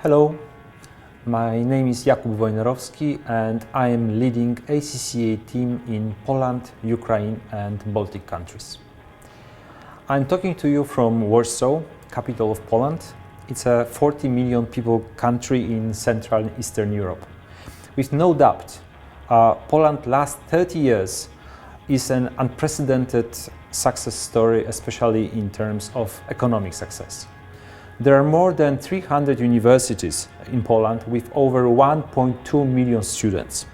Hello, my name is Jakub Wojnarowski and I am leading ACCA team in Poland, Ukraine and Baltic countries. I'm talking to you from Warsaw, capital of Poland. It's a 40 million people country in Central and Eastern Europe. With no doubt, Poland's last 30 years is an unprecedented success story, especially in terms of economic success. There are more than 300 universities in Poland with over 1.2 million students.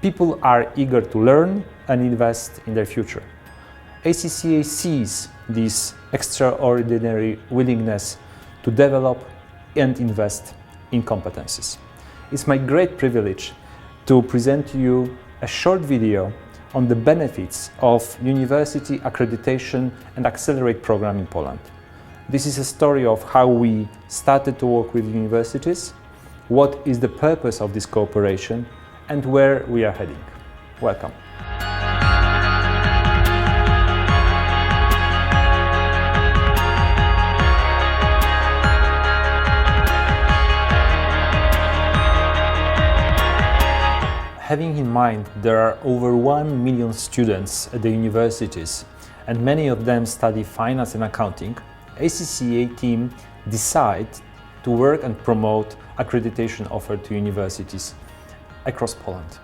People are eager to learn and invest in their future. ACCA sees this extraordinary willingness to develop and invest in competencies. It's my great privilege to present to you a short video on the benefits of university accreditation and accelerate program in Poland. This is a story of how we started to work with universities, what is the purpose of this cooperation, and where we are heading. Welcome. Having in mind there are over 1 million students at the universities and many of them study finance and accounting, ACCA team decide to work and promote accreditation offered to universities across Poland.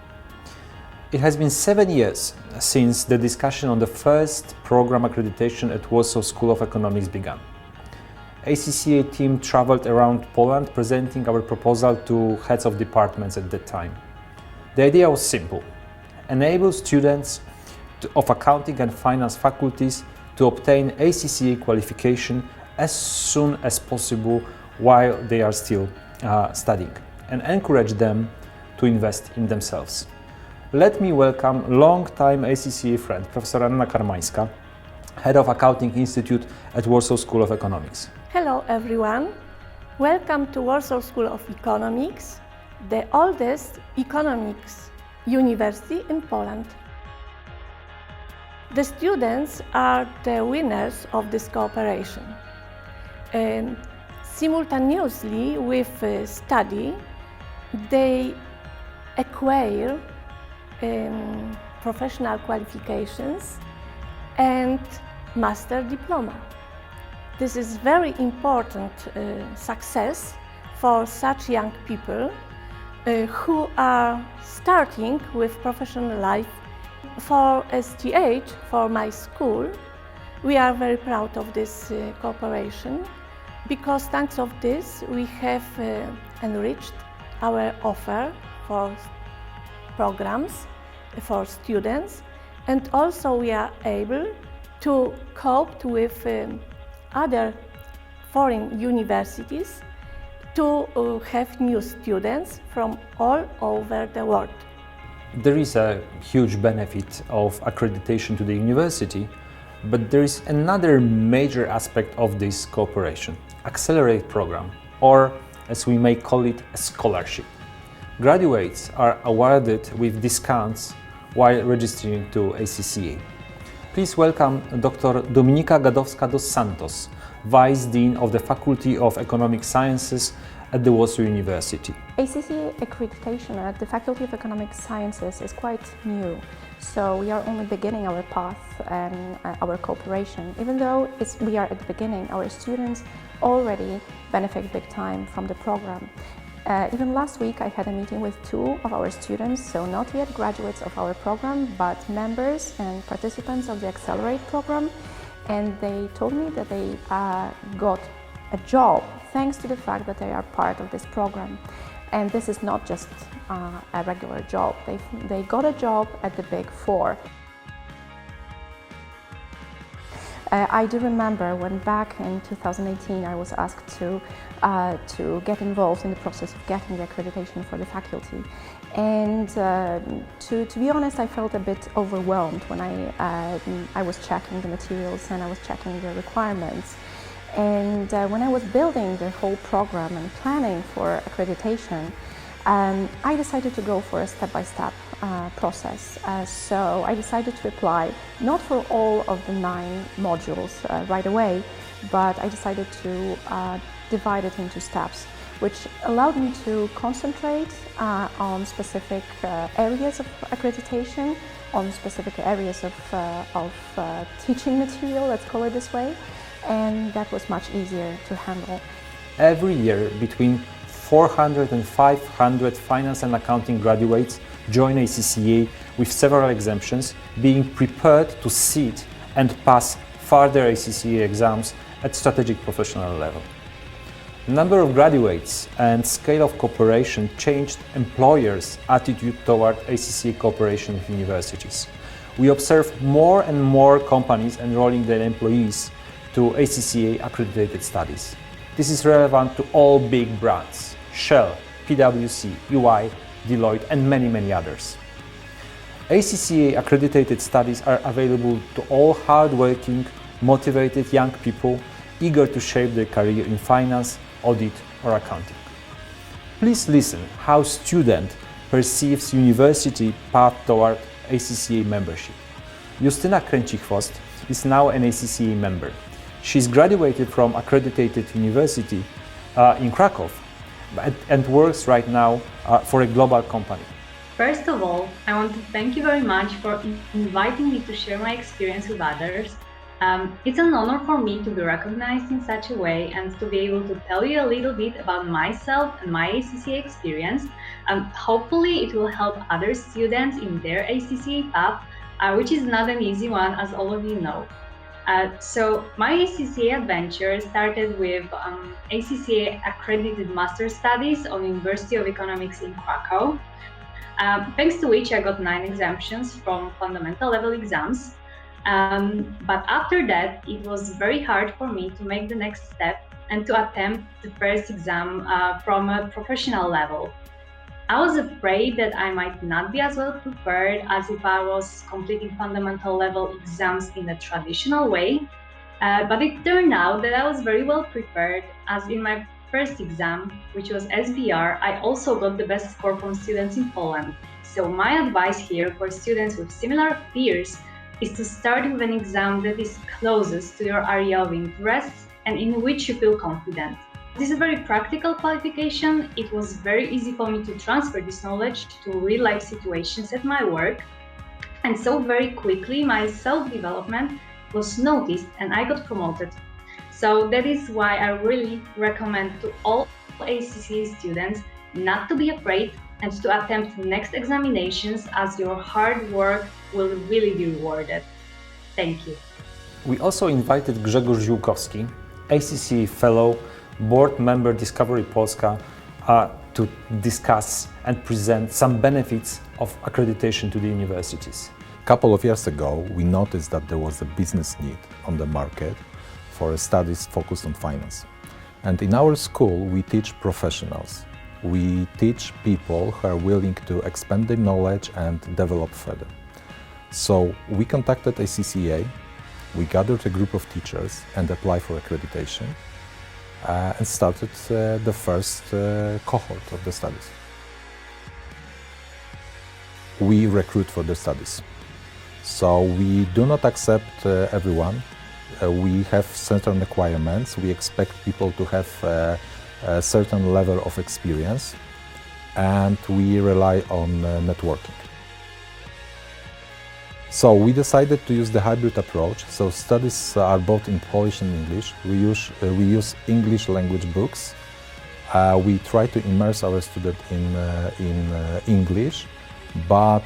It has been 7 years since the discussion on the first program accreditation at Warsaw School of Economics began. ACCA team traveled around Poland presenting our proposal to heads of departments at that time. The idea was simple: enable students of accounting and finance faculties to obtain ACCA qualification as soon as possible while they are still studying, and encourage them to invest in themselves. Let me welcome long-time ACCA friend, Professor Anna Karmańska, Head of Accounting Institute at Warsaw School of Economics. Hello everyone, welcome to Warsaw School of Economics, the oldest economics university in Poland. The students are the winners of this cooperation. Simultaneously with study, they acquire professional qualifications and master diploma. This is very important success for such young people who are starting with professional life. For SGH, for my school, we are very proud of this cooperation because thanks of this we have enriched our offer for programs for students, and also we are able to cope with other foreign universities to have new students from all over the world. There is a huge benefit of accreditation to the university, but there is another major aspect of this cooperation: Accelerate program, or as we may call it, a scholarship. Graduates are awarded with discounts while registering to ACCA. Please welcome Dr. Dominika Gadowska dos Santos, Vice Dean of the Faculty of Economic Sciences at the Warsaw University. ACCA accreditation at the Faculty of Economic Sciences is quite new, so we are only beginning our path and our cooperation. Even though we are at the beginning, our students already benefit big time from the program. Even last week I had a meeting with 2 of our students, so not yet graduates of our program, but members and participants of the Accelerate program, and they told me that they got a job thanks to the fact that they are part of this program. And this is not just a regular job. They got a job at the Big Four. I do remember when back in 2018 I was asked to get involved in the process of getting the accreditation for the faculty. And to be honest, I felt a bit overwhelmed when I was checking the materials and I was checking the requirements. And when I was building the whole program and planning for accreditation, I decided to go for a step-by-step process. So I decided to apply not for all of the 9 modules right away, but I decided to divide it into steps. which allowed me to concentrate on specific areas of accreditation, on specific areas of teaching material, let's call it this way, and that was much easier to handle. Every year, between 400 and 500 finance and accounting graduates join ACCA with several exemptions, being prepared to sit and pass further ACCA exams at strategic professional level. The number of graduates and scale of cooperation changed employers' attitude toward ACCA cooperation with universities. We observe more and more companies enrolling their employees to ACCA accredited studies. This is relevant to all big brands: Shell, PwC, EY, Deloitte, and many others. ACCA accredited studies are available to all hardworking, motivated young people eager to shape their career in finance, audit, or accounting. Please listen how student perceives university path toward ACCA membership. Justyna Kręcichwost is now an ACCA member. She's graduated from accredited university in Krakow and works right now for a global company. First of all, I want to thank you very much for inviting me to share my experience with others. It's an honor for me to be recognized in such a way and to be able to tell you a little bit about myself and my ACCA experience. Hopefully it will help other students in their ACCA path, which is not an easy one, as all of you know. So my ACCA adventure started with ACCA accredited master's studies on University of Economics in Krakow, thanks to which I got 9 exemptions from fundamental level exams. But after that, it was very hard for me to make the next step and to attempt the first exam from a professional level. I was afraid that I might not be as well prepared as if I was completing fundamental level exams in a traditional way, but it turned out that I was very well prepared, as in my first exam, which was SBR, I also got the best score from students in Poland. So my advice here for students with similar fears is to start with an exam that is closest to your area of interest and in which you feel confident. This is a very practical qualification. It was very easy for me to transfer this knowledge to real-life situations at my work. And so very quickly, my self-development was noticed and I got promoted. So that is why I really recommend to all ACCA students not to be afraid and to attempt next examinations, as your hard work will really be rewarded. Thank you. We also invited Grzegorz Ziółkowski, ACCA Fellow, Board Member Discovery Polska, to discuss and present some benefits of accreditation to the universities. A couple of years ago, we noticed that there was a business need on the market for studies focused on finance. And in our school, we teach professionals. We teach people who are willing to expand their knowledge and develop further. So we contacted ACCA, we gathered a group of teachers and applied for accreditation and started the first cohort of the studies. We recruit for the studies. So we do not accept everyone. We have certain requirements. We expect people to have a certain level of experience, and we rely on networking. So we decided to use the hybrid approach. So studies are both in Polish and English. We use English language books. We try to immerse our student in English, but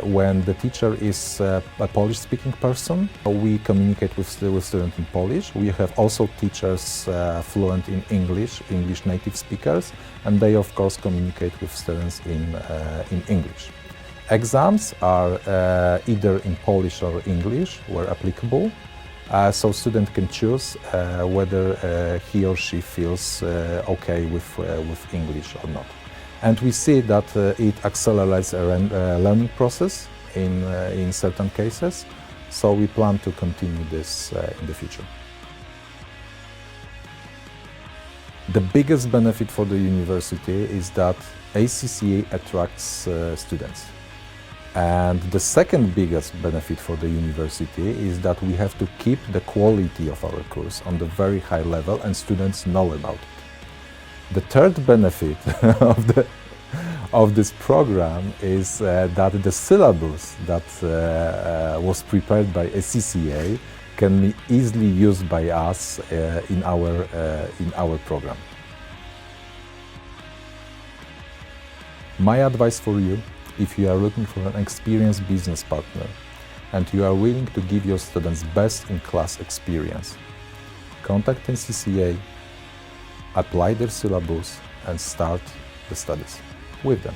when the teacher is a Polish-speaking person, we communicate with students in Polish. We have also teachers fluent in English native speakers, and they of course communicate with students in English. Exams are either in Polish or English, where applicable, so student can choose whether he or she feels okay with English or not. And we see that it accelerates a learning process in certain cases, so we plan to continue this in the future. The biggest benefit for the university is that ACCA attracts students. And the second biggest benefit for the university is that we have to keep the quality of our course on the very high level, and students know about it. The third benefit of this program is that the syllabus that was prepared by ACCA can be easily used by us in our program. My advice for you, if you are looking for an experienced business partner and you are willing to give your students best-in-class experience, contact ACCA, apply their syllabus and start the studies with them.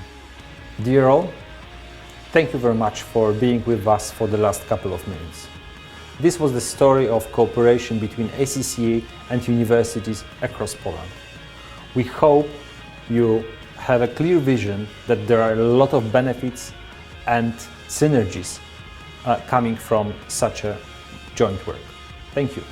Dear all, thank you very much for being with us for the last couple of minutes. This was the story of cooperation between ACCA and universities across Poland. We hope you have a clear vision that there are a lot of benefits and synergies coming from such a joint work. Thank you.